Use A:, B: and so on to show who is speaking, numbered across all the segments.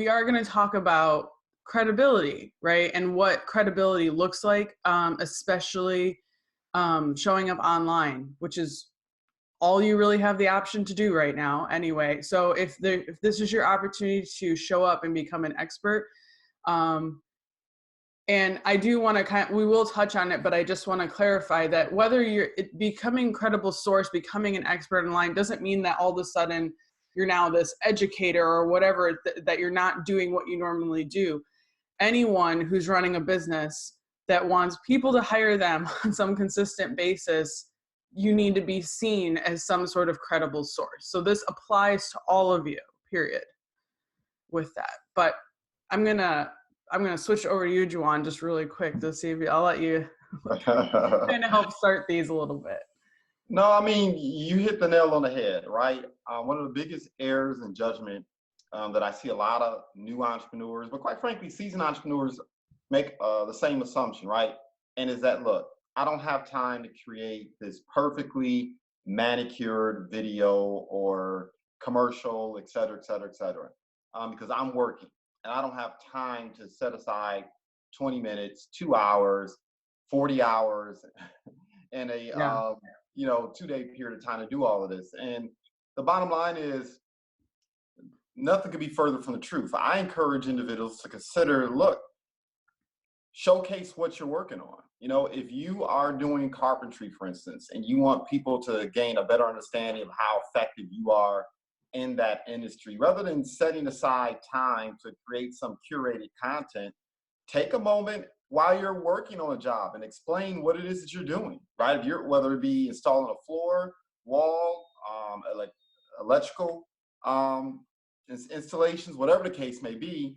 A: we are going to talk about credibility, right? And what credibility looks like, especially showing up online, which is all you really have the option to do right now anyway. So if this is your opportunity to show up and become an expert, and I do want to we will touch on it, but I just want to clarify that whether you're becoming credible source, becoming an expert online doesn't mean that all of a sudden you're now this educator or whatever, that you're not doing what you normally do. Anyone who's running a business that wants people to hire them on some consistent basis, you need to be seen as some sort of credible source. So this applies to all of you, period, with that. But I'm gonna switch over to you, Juan, just really quick to see if I'll let you kind of help start these a little bit.
B: No, I mean, you hit the nail on the head, right? One of the biggest errors in judgment that I see a lot of new entrepreneurs, but quite frankly, seasoned entrepreneurs make the same assumption, right? And is that, look, I don't have time to create this perfectly manicured video or commercial, et cetera, et cetera, et cetera, because I'm working and I don't have time to set aside 20 minutes, 2 hours, 40 hours in a 2-day period of time to do all of this. And the bottom line is, nothing could be further from the truth. I encourage individuals to consider, look, showcase what you're working on. If you are doing carpentry, for instance, and you want people to gain a better understanding of how effective you are in that industry, rather than setting aside time to create some curated content, take a moment while you're working on a job and explain what it is that you're doing, right? Whether it be installing a floor, wall, electrical installations, whatever the case may be,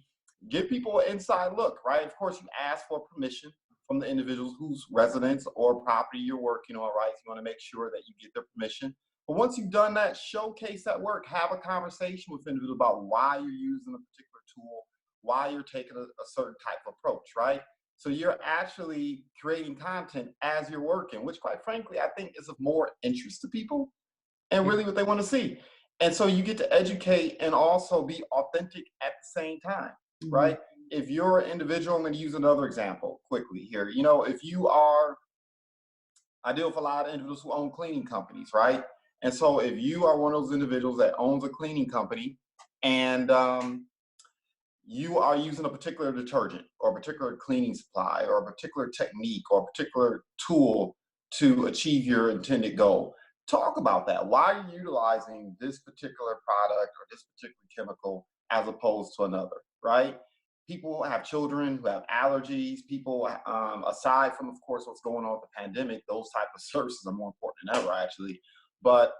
B: give people an inside look, right? Of course, you ask for permission from the individuals whose residence or property you're working on, right? So you want to make sure that you get their permission. But once you've done that, showcase that work, have a conversation with individuals about why you're using a particular tool, why you're taking a certain type of approach, right? So you're actually creating content as you're working, which quite frankly, I think is of more interest to people and really what they want to see. And so you get to educate and also be authentic at the same time, right? If you're an individual, I'm going to use another example quickly here. If you are, I deal with a lot of individuals who own cleaning companies, right? And so if you are one of those individuals that owns a cleaning company and you are using a particular detergent or a particular cleaning supply or a particular technique or a particular tool to achieve your intended goal, talk about that. Why are you utilizing this particular product or this particular chemical as opposed to another, right? People have children who have allergies. People, aside from, of course, what's going on with the pandemic, those type of services are more important than ever, actually. But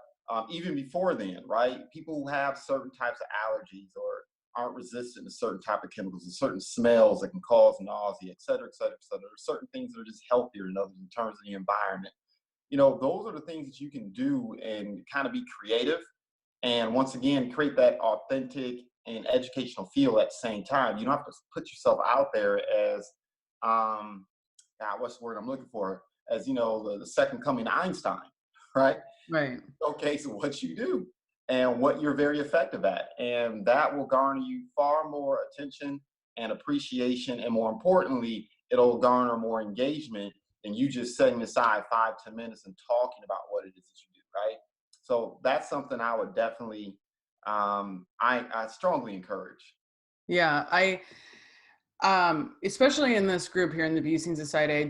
B: even before then, right? People who have certain types of allergies or aren't resistant to certain type of chemicals and certain smells that can cause nausea, et cetera, et cetera, et cetera. There's certain things that are just healthier than others in terms of the environment. Those are the things that you can do and kind of be creative. And once again, create that authentic and educational feel at the same time. You don't have to put yourself out there as, what's the word I'm looking for? As, the second coming of Einstein, right?
A: Right.
B: Showcase what you do and what you're very effective at. And that will garner you far more attention and appreciation. And more importantly, it'll garner more engagement than you just setting aside 5-10 minutes and talking about what it is that you do, right? So that's something I would definitely, I strongly encourage.
A: Yeah, especially in this group here in the Busing Society, I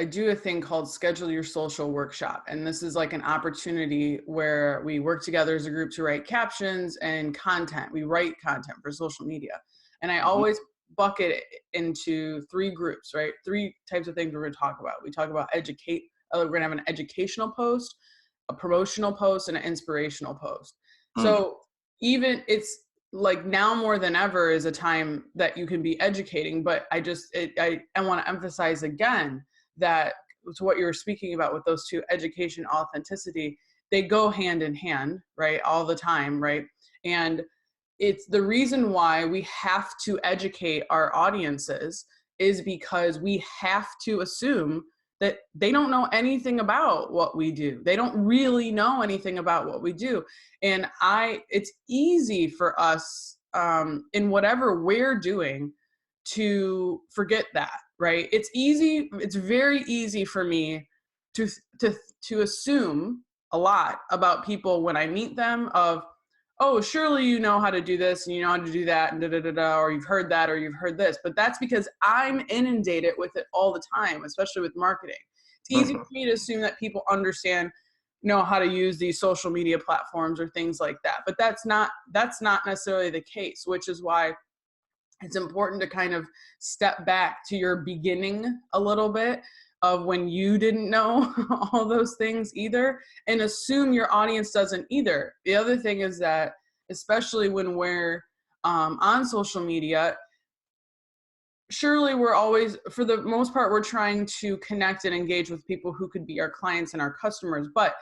A: do a thing called Schedule Your Social Workshop. And this is like an opportunity where we work together as a group to write captions and content. We write content for social media. And I always bucket it into 3 groups, right? 3 types of things we're going to talk about. We talk about we're going to have an educational post, a promotional post, and an inspirational post. So even it's like now more than ever is a time that you can be educating, but I want to emphasize again that to what you're speaking about with those 2, education, authenticity, they go hand in hand, right? All the time, right? And it's the reason why we have to educate our audiences is because we have to assume that they don't know anything about what we do. They don't really know anything about what we do. And it's easy for us in whatever we're doing to forget that, right? It's very easy for me to assume a lot about people when I meet them of, oh, surely you know how to do this and you know how to do that and da da da da, or you've heard that or you've heard this. But that's because I'm inundated with it all the time, especially with marketing. It's easy for me to assume that people know how to use these social media platforms or things like that. But that's not necessarily the case, which is why it's important to kind of step back to your beginning a little bit of when you didn't know all those things either, and assume your audience doesn't either. The other thing is that, especially when we're on social media, surely we're always, for the most part, we're trying to connect and engage with people who could be our clients and our customers, but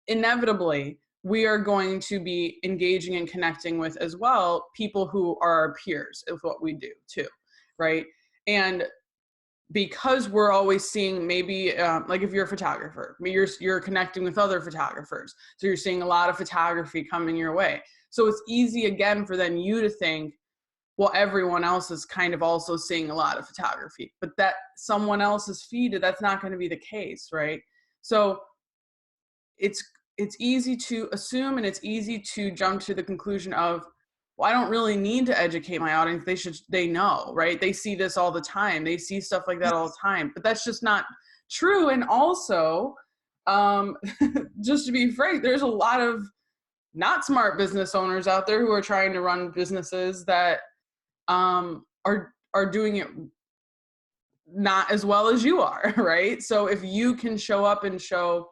A: inevitably we are going to be engaging and connecting with as well people who are our peers of what we do too, right? And because we're always seeing maybe like if you're a photographer, you're connecting with other photographers, so you're seeing a lot of photography coming your way. So it's easy again for then you to think, well, everyone else is kind of also seeing a lot of photography, but that someone else's feed, that's not going to be the case, right? So it's easy to assume, and it's easy to jump to the conclusion of, well, I don't really need to educate my audience. They know, right? They see this all the time. They see stuff like that all the time, but that's just not true. And also, just to be frank, there's a lot of not smart business owners out there who are trying to run businesses that are doing it not as well as you are, right? So if you can show up and show,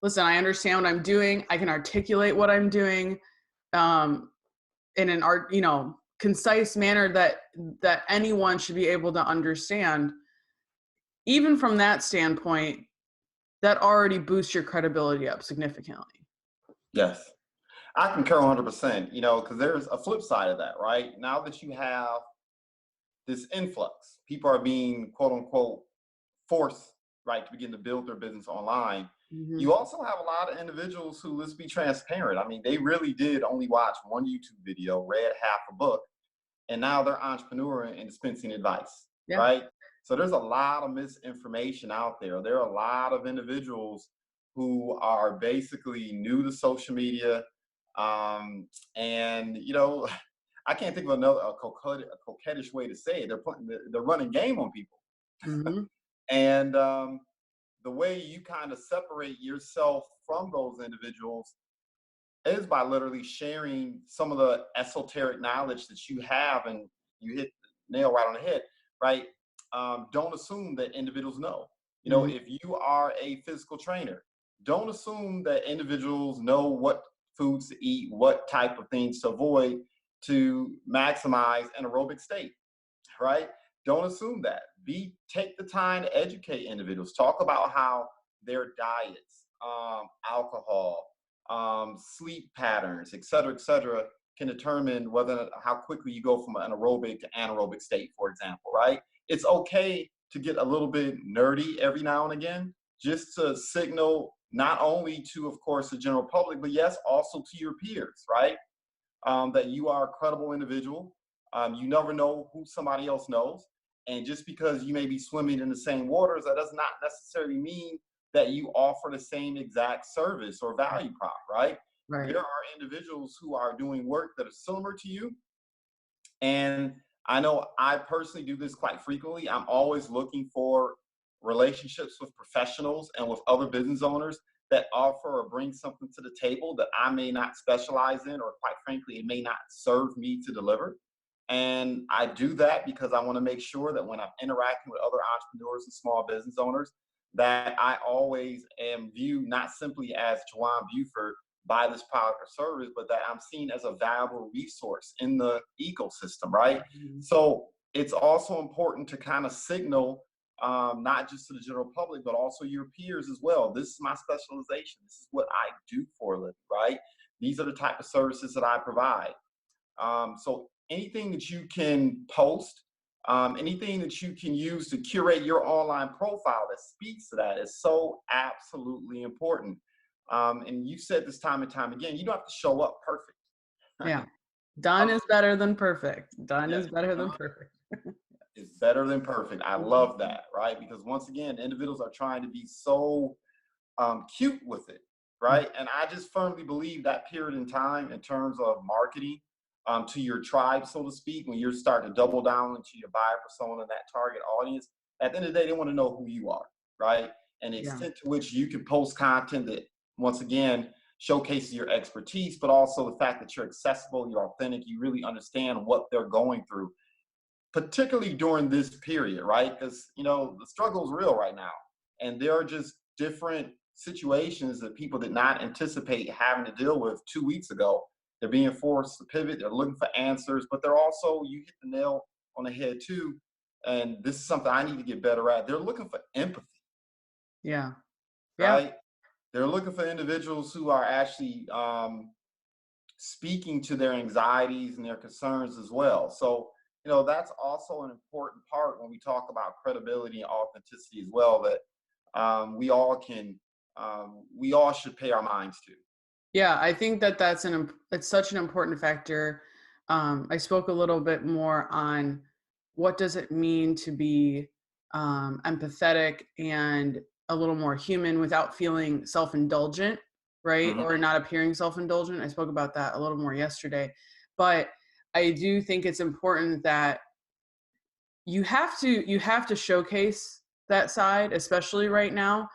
A: listen, I understand what I'm doing, I can articulate what I'm doing in an concise manner that anyone should be able to understand, even from that standpoint, that already boosts your credibility up significantly.
B: Yes, I concur 100%, because there's a flip side of that, right? Now that you have this influx, people are being quote unquote forced, right, to begin to build their business online. Mm-hmm. You also have a lot of individuals who, let's be transparent, I mean, they really did only watch one YouTube video, read half a book, and now they're entrepreneuring and dispensing advice, right? So there's a lot of misinformation out there. There are a lot of individuals who are basically new to social media. And, I can't think of a coquettish way to say it. They're running game on people. Mm-hmm. And the way you kind of separate yourself from those individuals is by literally sharing some of the esoteric knowledge that you have, and you hit the nail right on the head, right? Don't assume that individuals know. If you are a physical trainer, don't assume that individuals know what foods to eat, what type of things to avoid to maximize an aerobic state, right? Don't assume that. Take the time to educate individuals. Talk about how their diets, alcohol, sleep patterns, et cetera, can determine how quickly you go from an aerobic to anaerobic state, for example, right? It's okay to get a little bit nerdy every now and again, just to signal not only to, of course, the general public, but yes, also to your peers, right? That you are a credible individual. You never know who somebody else knows. And just because you may be swimming in the same waters, that does not necessarily mean that you offer the same exact service or value prop, right? There are individuals who are doing work that is similar to you. And I know I personally do this quite frequently. I'm always looking for relationships with professionals and with other business owners that offer or bring something to the table that I may not specialize in, or quite frankly, it may not serve me to deliver. And I do that because I want to make sure that when I'm interacting with other entrepreneurs and small business owners, that I always am viewed not simply as JuJuan Buford, buy this product or service, but that I'm seen as a valuable resource in the ecosystem, right? Mm-hmm. So it's also important to kind of signal, not just to the general public, but also your peers as well. This is my specialization. This is what I do for a living, right? These are the type of services that I provide. So anything that you can post, anything that you can use to curate your online profile that speaks to that is so absolutely important. And you said this time and time again, you don't have to show up perfect.
A: Yeah. Done is better than perfect. Done
B: Yeah,
A: is better than
B: done
A: perfect.
B: is better than perfect. I love that, right? Because once again, individuals are trying to be so cute with it, right? And I just firmly believe that period in time, in terms of marketing to your tribe, so to speak, when you're starting to double down into your buyer persona and that target audience, at the end of the day, they want to know who you are, right? And the
A: Yeah.
B: extent to which you can post content that, once again, showcases your expertise, but also the fact that you're accessible, you're authentic, you really understand what they're going through, particularly during this period, right? Because, the struggle is real right now. And there are just different situations that people did not anticipate having to deal with 2 weeks ago. They're being forced to pivot, they're looking for answers, but they're also, you hit the nail on the head too. And this is something I need to get better at. They're looking for empathy,
A: Yeah. Yeah.
B: right? They're looking for individuals who are actually speaking to their anxieties and their concerns as well. So, that's also an important part when we talk about credibility and authenticity as well, that we all should pay our minds to.
A: Yeah, I think that it's such an important factor. I spoke a little bit more on what does it mean to be empathetic and a little more human without feeling self-indulgent, right?
B: Hmm.
A: Or not appearing self-indulgent. I spoke about that a little more yesterday. But I do think it's important that you have to showcase that side, especially right now,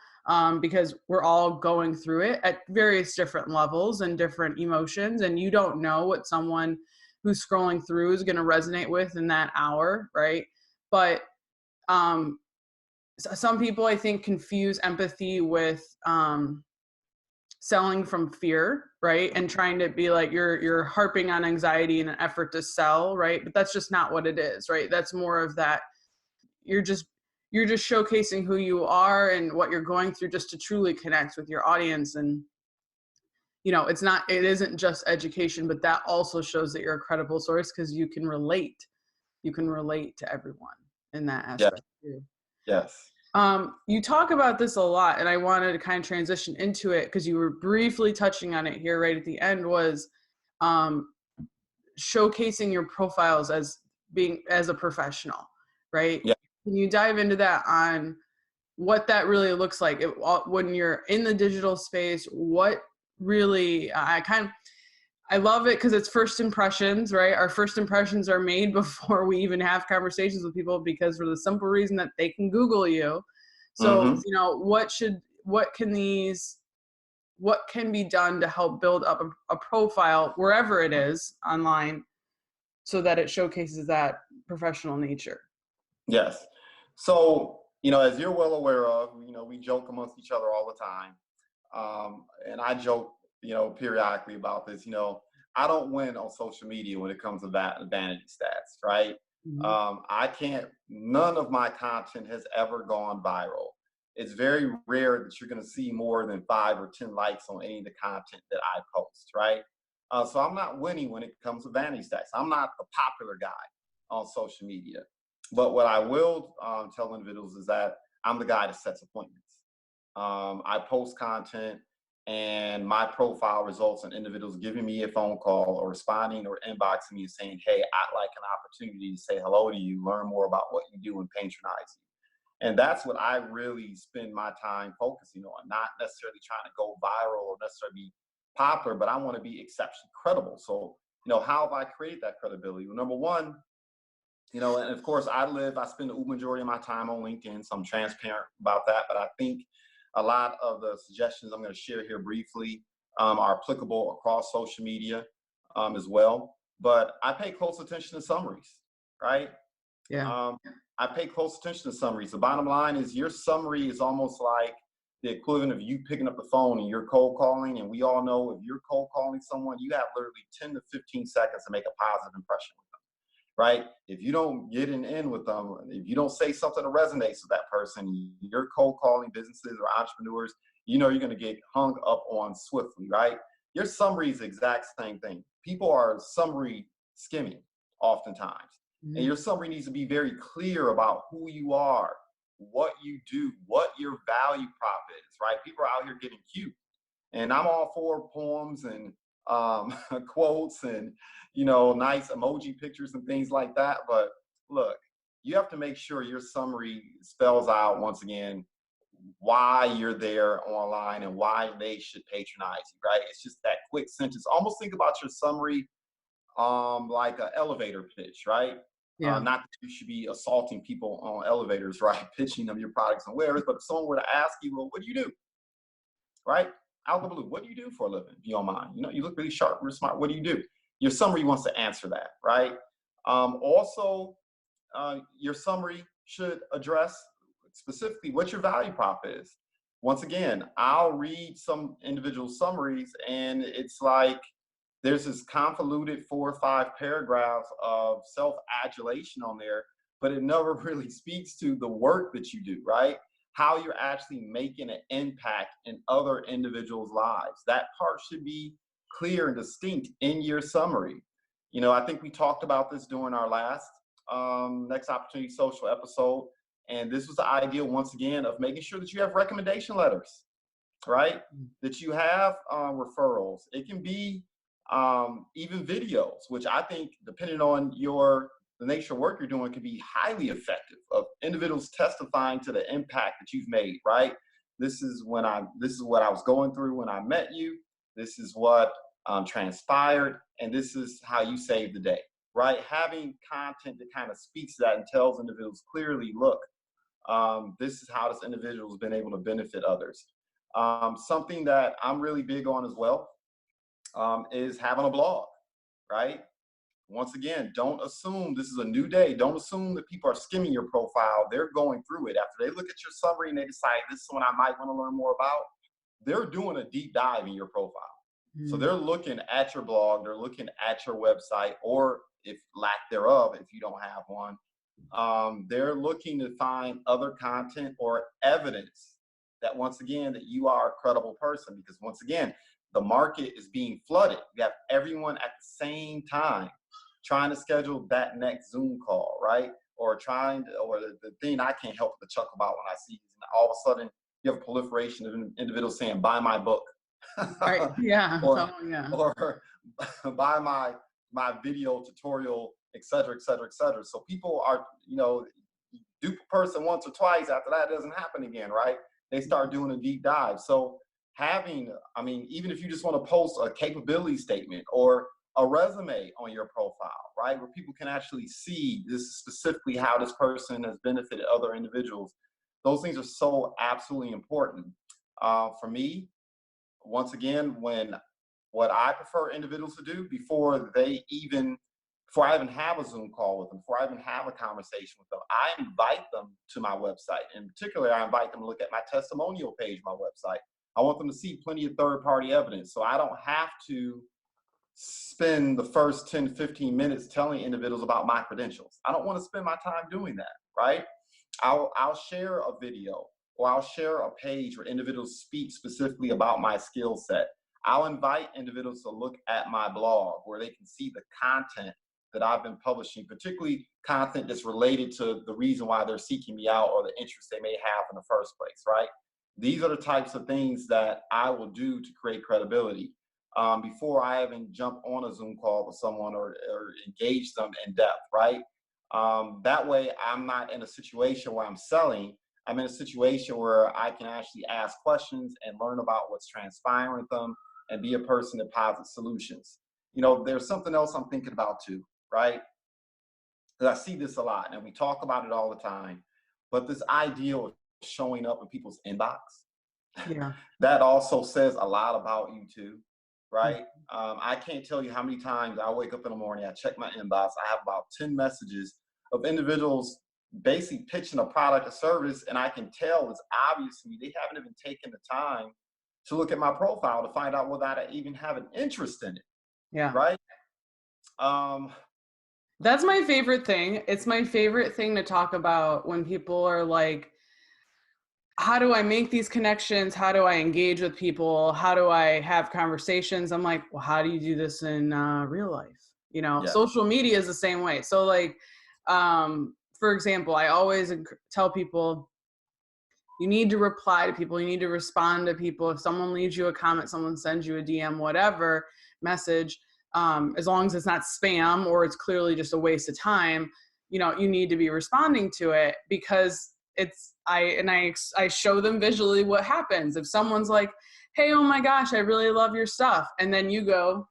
A: because we're all going through it at various different levels and different emotions, and you don't know what someone who's scrolling through is going to resonate with in that hour, right? But um, some people, I think, confuse empathy with selling from fear, right? And trying to be like you're harping on anxiety in an effort to sell, right? But that's just not what it is, right? That's more of that you're just you're just showcasing who you are and what you're going through just to truly connect with your audience. And it isn't just education, but that also shows that you're a credible source because you can relate to everyone in that
B: Yeah.
A: aspect too.
B: Yes.
A: You talk about this a lot, and I wanted to kind of transition into it because you were briefly touching on it here right at the end, was um, showcasing your profiles as being as a professional, right?
B: Yeah.
A: Can you dive into that on what that really looks like when you're in the digital space? What really, I love it because it's first impressions, right? Our first impressions are made before we even have conversations with people, because for the simple reason that they can Google you. So,
B: Hmm.
A: what can be done to help build up a profile wherever it is online so that it showcases that professional nature?
B: Yes. So, as you're well aware of, we joke amongst each other all the time. And I joke, periodically about this. I don't win on social media when it comes to vanity stats, right?
A: Mhm.
B: I can't, none of my content has ever gone viral. It's very rare that you're going to see more than 5 or 10 likes on any of the content that I post, right? So I'm not winning when it comes to vanity stats. I'm not the popular guy on social media. But what I will tell individuals is that I'm the guy that sets appointments. I post content, and my profile results in individuals giving me a phone call or responding or inboxing me and saying, "Hey, I'd like an opportunity to say hello to you, learn more about what you do, and patronize you." And that's what I really spend my time focusing on, not necessarily trying to go viral or necessarily be popular, but I want to be exceptionally credible. So, how have I created that credibility? Well, number one, and of course, I spend the majority of my time on LinkedIn, so I'm transparent about that. But I think a lot of the suggestions I'm going to share here briefly are applicable across social media as well. But I pay close attention to summaries, right?
A: Yeah.
B: Um, I pay close attention to summaries. The bottom line is your summary is almost like the equivalent of you picking up the phone and you're cold calling. And we all know if you're cold calling someone, you have literally 10 to 15 seconds to make a positive impression, right? If you don't get in with them, if you don't say something that resonates with that person, you're cold calling businesses or entrepreneurs, you're going to get hung up on swiftly, right? Your summary is the exact same thing. People are summary skimming oftentimes. And
A: Mhm.
B: your summary needs to be very clear about who you are, what you do, what your value prop is, right? People are out here getting cute. And I'm all for poems and quotes and, you know, nice emoji pictures and things like that. But look, you have to make sure your summary spells out, once again, why you're there online and why they should patronize you, right? It's just that quick sentence. Almost think about your summary like an elevator pitch, right?
A: Yeah.
B: Not that you should be assaulting people on elevators, right? Pitching them your products and wares, but if someone were to ask you, well, what do you do? Right? Out of the blue, what do you do for a living, if you don't mind? You know, you look really sharp, really smart. What do you do? Your summary wants to answer that, right? Also, your summary should address specifically what your value prop is. Once again, I'll read some individual summaries and it's like there's this convoluted 4 or 5 paragraphs of self-adulation on there, but it never really speaks to the work that you do, right? How you're actually making an impact in other individuals' lives. That part should be clear and distinct in your summary. You know, I think we talked about this during our last Next Opportunity Social episode, and this was the idea, once again, of making sure that you have recommendation letters, right? That you have referrals. It can be even videos, which I think, depending on the nature of work you're doing, can be highly effective of individuals testifying to the impact that you've made, right? This is what I was going through when I met you. This is what transpired, and this is how you saved the day, right? Having content that kind of speaks to that and tells individuals clearly, look, this is how this individual has been able to benefit others. Something that I'm really big on as well is having a blog, right? Once again, don't assume this is a new day. Don't assume that people are skimming your profile. They're going through it. After they look at your summary and they decide this is one I might want to learn more about, they're doing a deep dive in your profile. So they're looking at your blog, they're looking at your website, or if lack thereof, if you don't have one, they're looking to find other content or evidence that, once again, that you are a credible person. Because once again, the market is being flooded. You have everyone at the same time trying to schedule that next Zoom call, right? Or the thing I can't help but to chuckle about when I see is all of a sudden you have a proliferation of individuals saying, buy my book.
A: Right. Yeah.
B: or buy my video tutorial, et cetera, et cetera, et cetera. So people are, you know, dupe a person once or twice, after that it doesn't happen again, right? They start doing a deep dive. So even if you just want to post a capability statement or a resume on your profile, right, where people can actually see this is specifically how this person has benefited other individuals, those things are so absolutely important. For me, once again, what I prefer individuals to do before I even have a Zoom call with them, before I even have a conversation with them, I invite them to my website. In particular, I invite them to look at my testimonial page, my website. I want them to see plenty of third-party evidence. So I don't have to spend the first 10, 15 minutes telling individuals about my credentials. I don't want to spend my time doing that, right? I'll share a video or I'll share a page where individuals speak specifically about my skill set. I'll invite individuals to look at my blog where they can see the content that I've been publishing, particularly content that's related to the reason why they're seeking me out or the interest they may have in the first place, right? These are the types of things that I will do to create credibility before I even jump on a Zoom call with someone or engage them in depth, right? That way I'm not in a situation where I'm selling. I'm in a situation where I can actually ask questions and learn about what's transpiring with them and be a person that posits solutions. You know, there's something else I'm thinking about too, right? Because I see this a lot and we talk about it all the time, but this idea of showing up in people's inbox,
A: Yeah.
B: that also says a lot about you too, right? I can't tell you how many times I wake up in the morning, I check my inbox, I have about 10 messages of individuals basically pitching a product or service, and I can tell it's obvious to me they haven't even taken the time to look at my profile to find out whether I even have an interest in it,
A: Yeah.
B: right?
A: That's my favorite thing. It's my favorite thing to talk about when people are like, how do I make these connections? How do I engage with people? How do I have conversations? I'm like, well, how do you do this in real life? You know,
B: Yeah.
A: social media is the same way. So like, for example, I always tell people, you need to reply to people. You need to respond to people. If someone leaves you a comment, someone sends you a DM, whatever, message, as long as it's not spam or it's clearly just a waste of time, you need to be responding to it, because I show them visually what happens. If someone's like, hey, oh my gosh, I really love your stuff, and then you go,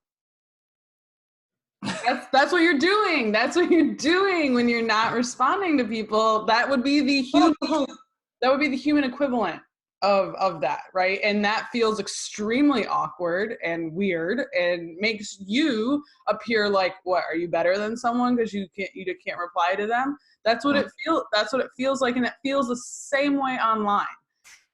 A: that's what you're doing. That's what you're doing when you're not responding to people. That would be the human equivalent of that, right? And that feels extremely awkward and weird and makes you appear like, what, are you better than someone because you can't reply to them? That's what it feels like, and it feels the same way online,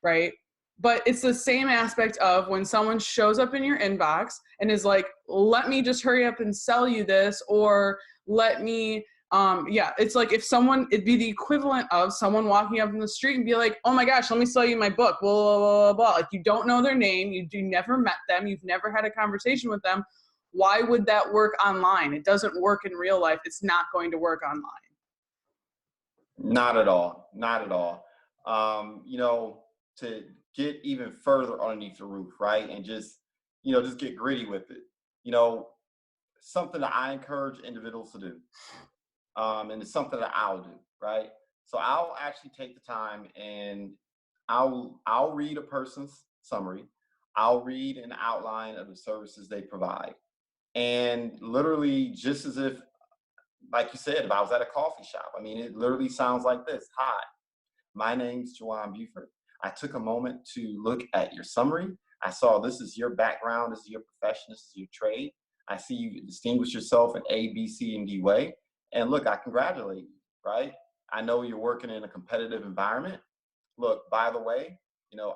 A: right? But it's the same aspect of when someone shows up in your inbox and is like, let me just hurry up and sell you this, or let me, it's like it'd be the equivalent of someone walking up in the street and be like, oh my gosh, let me sell you my book, blah, blah, blah, blah. Like, you don't know their name, you never met them, you've never had a conversation with them. Why would that work online? It doesn't work in real life. It's not going to work online.
B: Not at all. Not at all. To get even further underneath the roof, right? And just get gritty with it. Something that I encourage individuals to do. And it's something that I'll do, right? So I'll actually take the time and I'll read a person's summary. I'll read an outline of the services they provide. And literally, just as if, like you said, if I was at a coffee shop, I mean, it literally sounds like this. Hi, my name's JuJuan Buford. I took a moment to look at your summary. I saw this is your background, this is your profession, this is your trade. I see you distinguish yourself in A, B, C, and D way. And look, I congratulate you, right? I know you're working in a competitive environment. Look, by the way,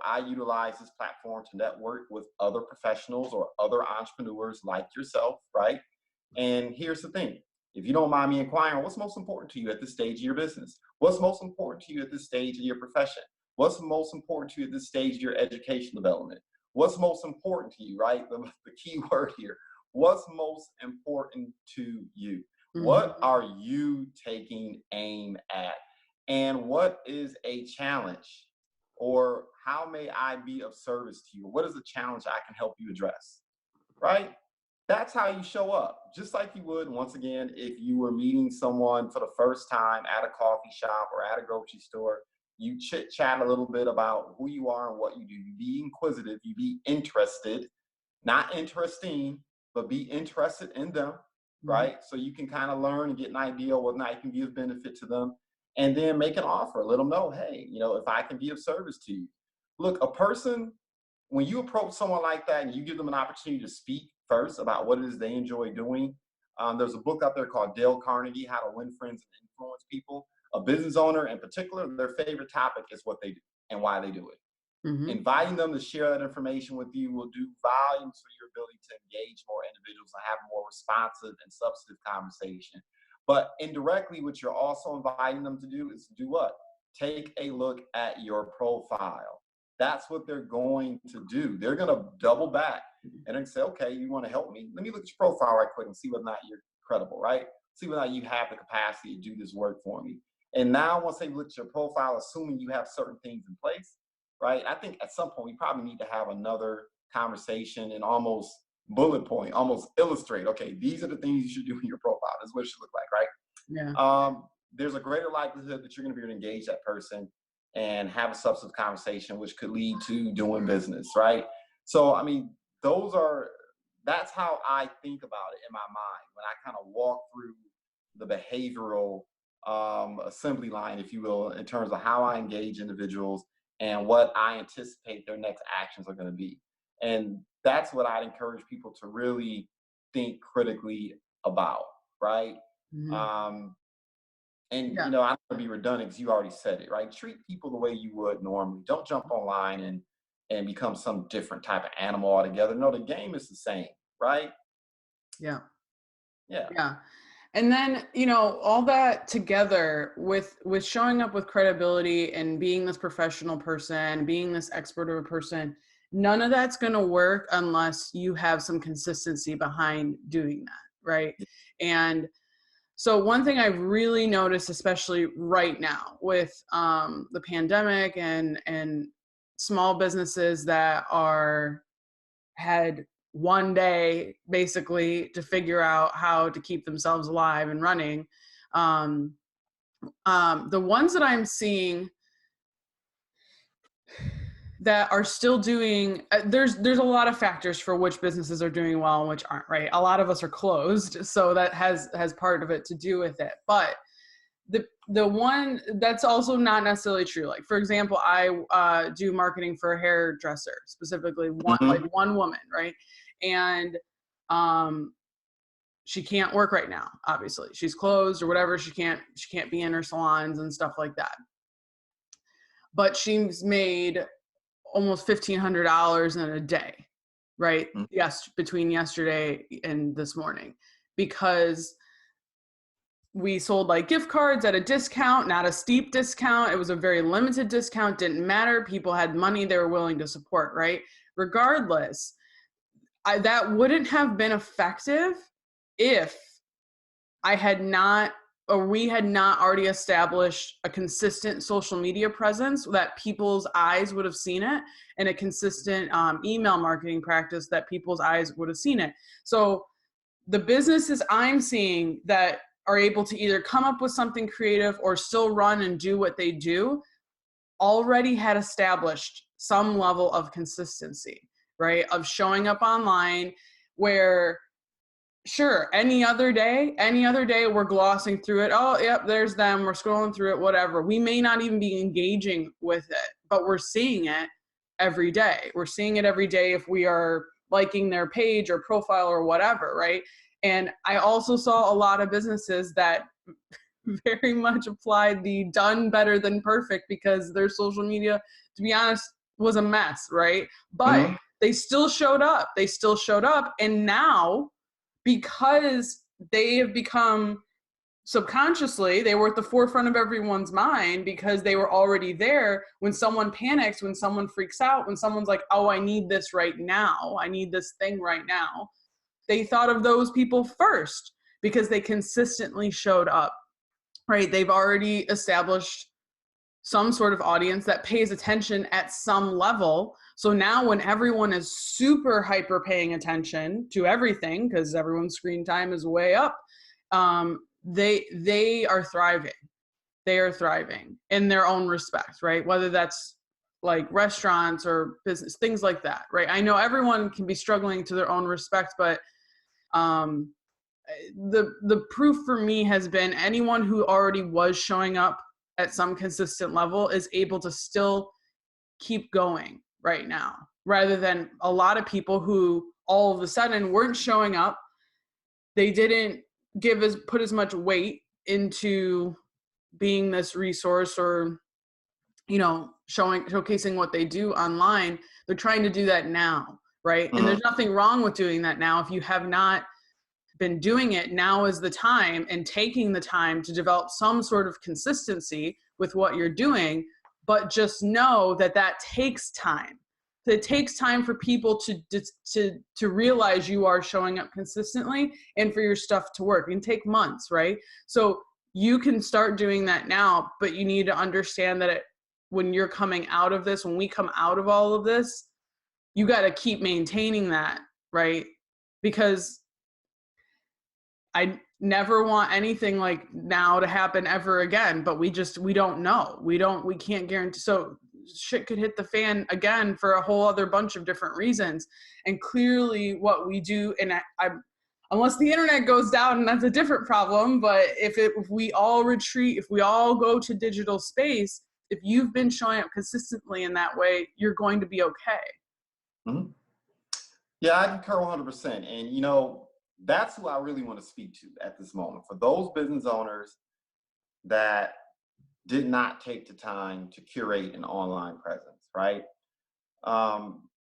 B: I utilize this platform to network with other professionals or other entrepreneurs like yourself, right? And here's the thing. If you don't mind me inquiring, what's most important to you at this stage of your business? What's most important to you at this stage of your profession? What's most important to you at this stage of your education development? What's most important to you, right? The key word here. What's most important to you? Mm-hmm. What are you taking aim at? And what is a challenge? Or how may I be of service to you? What is a challenge I can help you address, right? That's how you show up, just like you would, once again, if you were meeting someone for the first time at a coffee shop or at a grocery store. You chit chat a little bit about who you are and what you do. You be inquisitive, you be interested, not interesting, but be interested in them, right? So you can kind of learn and get an idea of whether or not you can be of benefit to them, and then make an offer. Let them know, hey, if I can be of service to you. Look, a person, when you approach someone like that and you give them an opportunity to speak first about what it is they enjoy doing, there's a book out there called Dale Carnegie, How to Win Friends and Influence People. A business owner in particular, their favorite topic is what they do and why they do it. Mm-hmm. Inviting them to share that information with you will do volumes for your ability to engage more individuals and have more responsive and substantive conversation. But indirectly, what you're also inviting them to do is do what? Take a look at your profile. That's what they're going to do. They're going to double back and then say, okay, you want to help me? Let me look at your profile right quick and see whether or not you're credible, right? See whether or not you have the capacity to do this work for me. And now once they look at your profile, assuming you have certain things in place, right? I think at some point we probably need to have another conversation and almost bullet point, almost illustrate, okay, these are the things you should do in your profile. This is what it should look like, right? Yeah. There's a greater likelihood that you're going to be able to engage that person and have a substantive conversation, which could lead to doing business, right? So, I mean, that's how I think about it in my mind when I kind of walk through the behavioral assembly line, if you will, in terms of how I engage individuals and what I anticipate their next actions are going to be. And that's what I'd encourage people to really think critically about, right? Mm-hmm. I'm going to be redundant because you already said it, right? Treat people the way you would normally. Don't jump online and become some different type of animal altogether. No, the game is the same, right?
A: Yeah. And then, all that together with showing up with credibility and being this professional person, being this expert of a person, none of that's going to work unless you have some consistency behind doing that, right? And so one thing I've really noticed, especially right now with the pandemic and small businesses that had one day basically to figure out how to keep themselves alive and running. The ones that I'm seeing that are still doing, there's a lot of factors for which businesses are doing well and which aren't, right? A lot of us are closed, so that has part of it to do with it. But the one that's also not necessarily true. Like, for example, I do marketing for a hairdresser, specifically one woman, right? And she can't work right now. Obviously, she's closed or whatever. She can't be in her salons and stuff like that. But she's made almost $1,500 in a day, right? Yes, between yesterday and this morning, because we sold like gift cards at a discount, not a steep discount. It was a very limited discount. Didn't matter. People had money they were willing to support, right? Regardless, that wouldn't have been effective if I had not, or we had not already established a consistent social media presence that people's eyes would have seen it, and a consistent email marketing practice that people's eyes would have seen it. So the businesses I'm seeing that are able to either come up with something creative or still run and do what they do already had established some level of consistency, right? Of showing up online, where sure, any other day we're glossing through it. Oh, yep, there's them. We're scrolling through it, whatever. We may not even be engaging with it, but we're seeing it every day. We're seeing it every day if we are liking their page or profile or whatever, right? And I also saw a lot of businesses that very much applied the done better than perfect, because their social media, to be honest, was a mess, right? But they still showed up. And now, because they have become subconsciously, they were at the forefront of everyone's mind because they were already there. When someone panics, when someone freaks out, when someone's like, oh, I need this right now, I need this thing right now, they thought of those people first because they consistently showed up, right? They've already established some sort of audience that pays attention at some level. So now when everyone is super hyper paying attention to everything, because everyone's screen time is way up, they are thriving. They are thriving in their own respect, right? Whether that's like restaurants or business, things like that, right? I know everyone can be struggling to their own respect, but the proof for me has been anyone who already was showing up at some consistent level is able to still keep going right now, rather than a lot of people who all of a sudden weren't showing up. They didn't put as much weight into being this resource, or showcasing what they do online. They're trying to do that now, right? And there's nothing wrong with doing that now. If you have not been doing it, now is the time, and taking the time to develop some sort of consistency with what you're doing. But just know that takes time. It takes time for people to realize you are showing up consistently, and for your stuff to work. It can take months, right? So you can start doing that now, but you need to understand that when you're coming out of this, when we come out of all of this, you got to keep maintaining that, right? Because I never want anything like now to happen ever again, but we don't know. We can't guarantee. So shit could hit the fan again for a whole other bunch of different reasons. And clearly what we do, and unless the internet goes down, and that's a different problem, but if we all retreat, if we all go to digital space, if you've been showing up consistently in that way, you're going to be okay.
B: Yeah, I concur 100%. And that's who I really want to speak to at this moment. For those business owners that did not take the time to curate an online presence, right?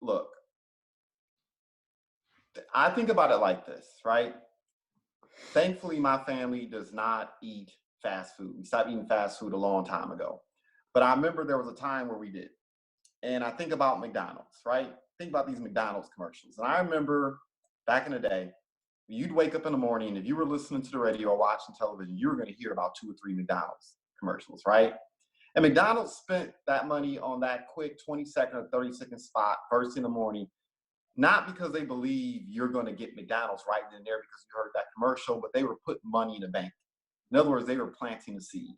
B: Look, I think about it like this, right? Thankfully, my family does not eat fast food. We stopped eating fast food a long time ago. But I remember there was a time where we did. And I think about McDonald's, right? Think about these McDonald's commercials. And I remember back in the day, you'd wake up in the morning, if you were listening to the radio or watching television, you were going to hear about 2 or 3 McDonald's commercials, right? And McDonald's spent that money on that quick 20-second or 30-second spot first in the morning not because they believe you're going to get McDonald's right then and there because you heard that commercial, but they were putting money in the bank. In other words, they were planting a seed.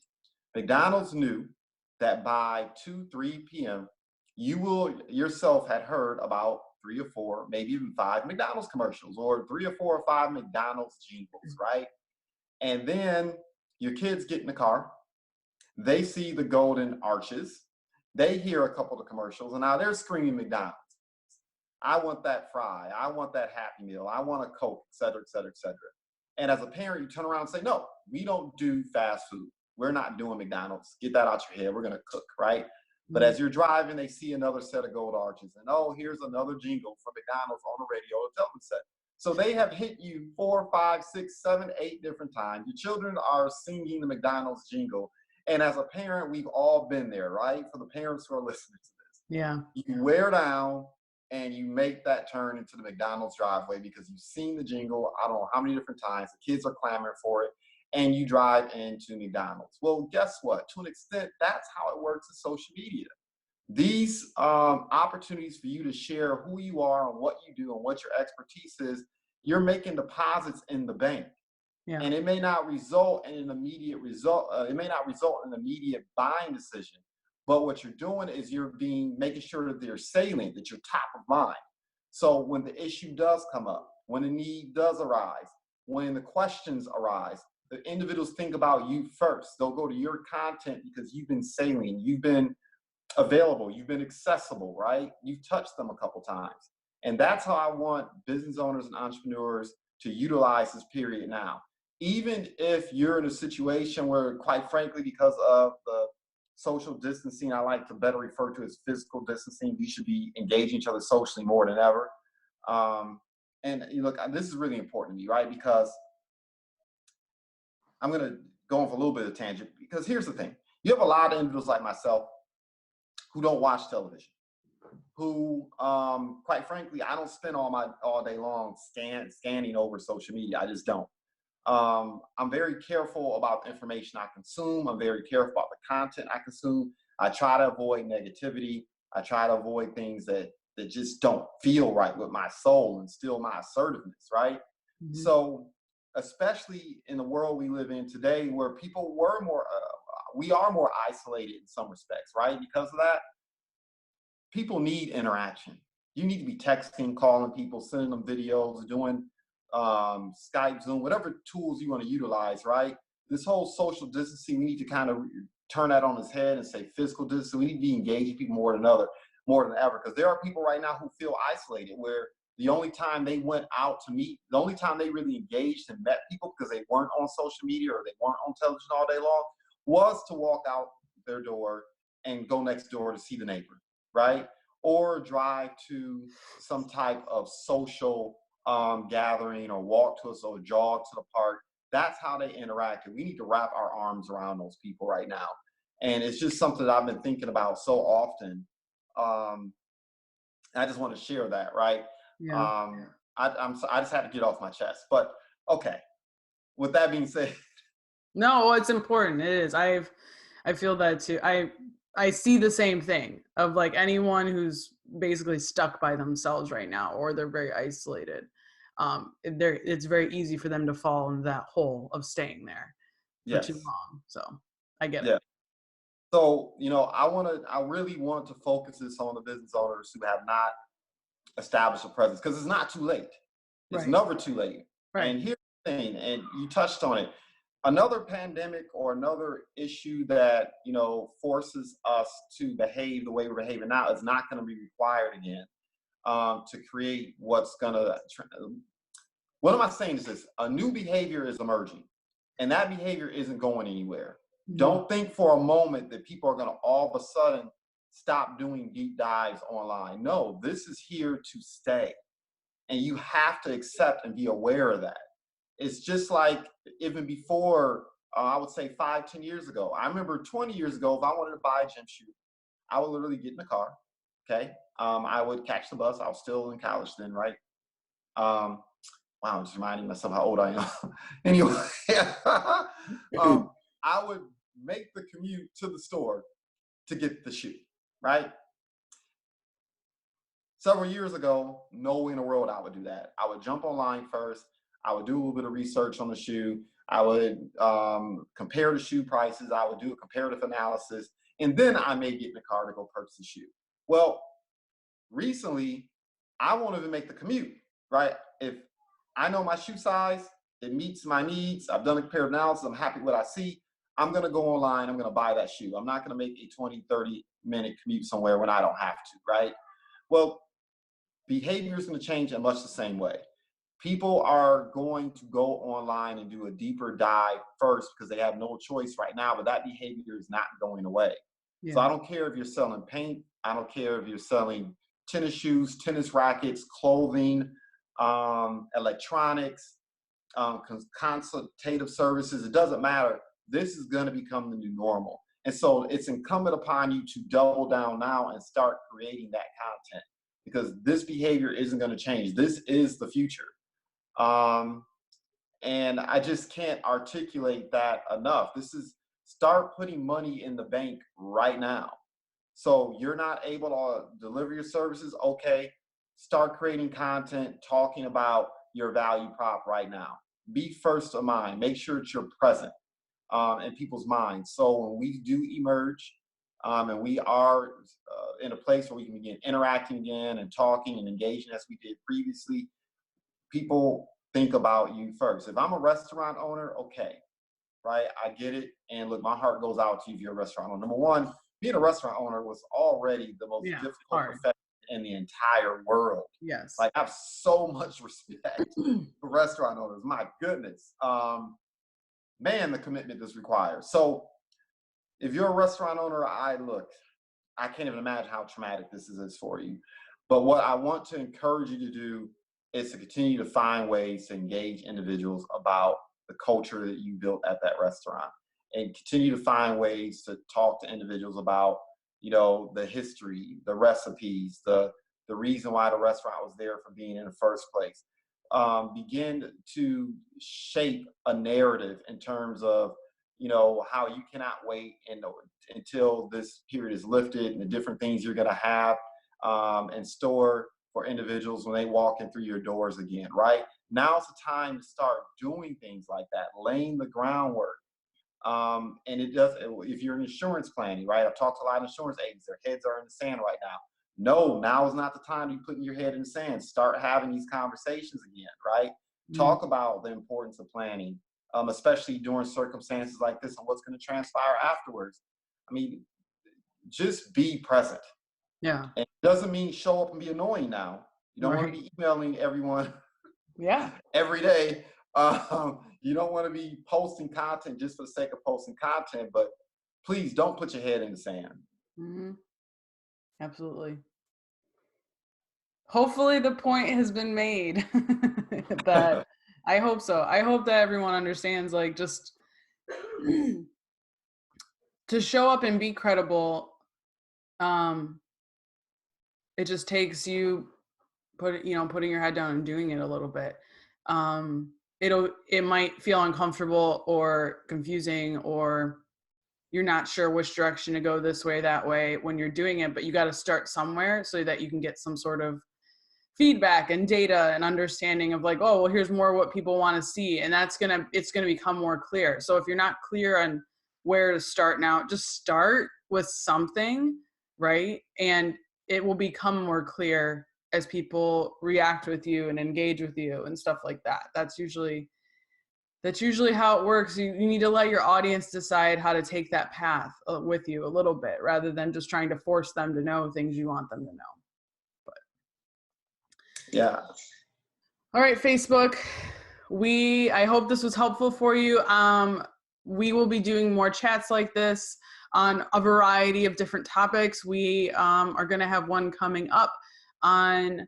B: McDonald's knew that by 2, 3 p.m., you will yourself had heard about 3 or 4, maybe even 5 McDonald's commercials, or 3 or 4 or 5 McDonald's jingles, right? And then your kids get in the car, they see the golden arches, they hear a couple of commercials, and now they're screaming McDonald's. I want that fry, I want that Happy Meal, I want a Coke, et cetera, et cetera, et cetera. And as a parent, you turn around and say, no, we don't do fast food. We're not doing McDonald's. Get that out your head. We're going to cook, right? But as you're driving, they see another set of gold arches. And, oh, here's another jingle from McDonald's on the radio or television set. So they have hit you 4, 5, 6, 7, 8 different times. Your children are singing the McDonald's jingle. And as a parent, we've all been there, right? For the parents who are listening to this.
A: Yeah.
B: You wear down and you make that turn into the McDonald's driveway because you've seen the jingle, I don't know how many different times. The kids are clamoring for it. And you drive into McDonald's. Well, guess what? To an extent, that's how it works in social media. These opportunities for you to share who you are and what you do and what your expertise is, you're making deposits in the bank.
A: Yeah.
B: And it may not result in an immediate result. It may not result in an immediate buying decision. But what you're doing is you're making sure that they're salient, that you're top of mind. So when the issue does come up, when the need does arise, when the questions arise, the individuals think about you first. They'll go to your content because you've been salient, you've been available, you've been accessible, right? You've touched them a couple times. And that's how I want business owners and entrepreneurs to utilize this period now. Even if you're in a situation where, quite frankly, because of the social distancing, I like to better refer to as physical distancing, you should be engaging each other socially more than ever. And look, this is really important to me, right? Because I'm going to go on for a little bit of tangent, because here's the thing. You have a lot of individuals like myself who don't watch television, who, quite frankly, I don't spend all day long scanning over social media. I just don't. I'm very careful about the information I consume. I'm very careful about the content I consume. I try to avoid negativity. I try to avoid things that just don't feel right with my soul and still my assertiveness, right? Mm-hmm. So, especially in the world we live in today, where people were more, we are more isolated in some respects, right? Because of that, people need interaction. You need to be texting, calling people, sending them videos, doing Skype, Zoom, whatever tools you want to utilize, right? This whole social distancing, we need to kind of turn that on its head and say physical distancing. We need to be engaging people more than ever, because there are people right now who feel isolated, where the only time they went out to meet, the only time they really engaged and met people because they weren't on social media or they weren't on television all day long was to walk out their door and go next door to see the neighbor, right? Or drive to some type of social gathering, or walk to us, or jog to the park. That's how they interacted. We need to wrap our arms around those people right now. And it's just something that I've been thinking about so often. I just want to share that, right? Yeah. I just had to get off my chest. But okay, with that being said.
A: No, it's important. It is. I feel that too. I see the same thing of like anyone who's basically stuck by themselves right now, or they're very isolated. It's very easy for them to fall into that hole of staying there for too long. So I get it.
B: So, I really want to focus this on the business owners who have not established a presence, because it's not too late. It's never too late. Right. And here's the thing, and you touched on it. Another pandemic or another issue that, forces us to behave the way we're behaving now is not going to be required again to create what's going to, what am I saying is this: a new behavior is emerging, and that behavior isn't going anywhere. Mm-hmm. Don't think for a moment that people are going to all of a sudden stop doing deep dives online. No, this is here to stay, and you have to accept and be aware of that. It's just like even before, I would say 5, 10 years ago. I remember 20 years ago, if I wanted to buy a gym shoe, I would literally get in the car, okay? I would catch the bus. I was still in college then, right? Wow, I'm just reminding myself how old I am. Anyway, I would make the commute to the store to get the shoe, right? several years ago, no way in the world I would do that. I would jump online first. I would do a little bit of research on the shoe. I would compare the shoe prices. I would do a comparative analysis. And then I may get in the car to go purchase a shoe. Well, recently, I won't even make the commute, right? If I know my shoe size, it meets my needs, I've done a comparative analysis, I'm happy with what I see, I'm gonna go online, I'm gonna buy that shoe. I'm not gonna make a 20, 30-minute commute somewhere when I don't have to, right? Well, behavior is gonna change in much the same way. People are going to go online and do a deeper dive first because they have no choice right now, but that behavior is not going away. So I don't care if you're selling paint, I don't care if you're selling tennis shoes, tennis rackets, clothing, electronics, consultative services, it doesn't matter. This is going to become the new normal. And so it's incumbent upon you to double down now and start creating that content, because this behavior isn't going to change. This is the future. And I just can't articulate that enough. This is, start putting money in the bank right now. So you're not able to deliver your services, okay, start creating content, talking about your value prop right now. Be first of mind, make sure that you're present in people's minds. So when we do emerge and we are in a place where we can begin interacting again and talking and engaging as we did previously, people think about you first. If I'm a restaurant owner, okay, right, I get it. And look, my heart goes out to you if you're a restaurant owner. Number one, being a restaurant owner was already the most difficult profession in the entire world.
A: Yes.
B: Like, I have so much respect for restaurant owners. My goodness. Man, the commitment this requires. So if you're a restaurant owner, I can't even imagine how traumatic this is for you. But what I want to encourage you to do is to continue to find ways to engage individuals about the culture that you built at that restaurant, and continue to find ways to talk to individuals about, you know, the history, the recipes, the reason why the restaurant was there for being in the first place. Begin to shape a narrative in terms of, you know, how you cannot wait until this period is lifted, and the different things you're going to have in store for individuals when they walk in through your doors again, right? Now's the time to start doing things like that, laying the groundwork. And it does, if you're in insurance planning, right? I've talked to a lot of insurance agents, their heads are in the sand right now. No, now is not the time to be putting your head in the sand. Start having these conversations again, right? Talk about the importance of planning, especially during circumstances like this and what's going to transpire afterwards. I mean, just be present.
A: Yeah.
B: And it doesn't mean show up and be annoying now. You don't want to be emailing everyone every day. You don't want to be posting content just for the sake of posting content, but please don't put your head in the sand.
A: Mm-hmm. Absolutely. Hopefully the point has been made. That I hope so. I hope that everyone understands, like, just to show up and be credible. It just takes you putting your head down and doing it a little bit. It might feel uncomfortable or confusing, or you're not sure which direction to go, this way, that way, when you're doing it, but you got to start somewhere so that you can get some sort of feedback and data and understanding of, like, oh, well, here's more what people want to see. And it's going to become more clear. So if you're not clear on where to start now, just start with something, right? And it will become more clear as people react with you and engage with you and stuff like that. That's usually how it works. You need to let your audience decide how to take that path with you a little bit, rather than just trying to force them to know things you want them to know. But
B: yeah.
A: All right, Facebook. I hope this was helpful for you. We will be doing more chats like this on a variety of different topics. We are going to have one coming up on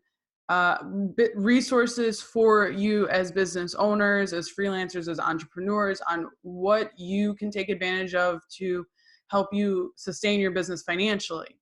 A: resources for you as business owners, as freelancers, as entrepreneurs, on what you can take advantage of to help you sustain your business financially.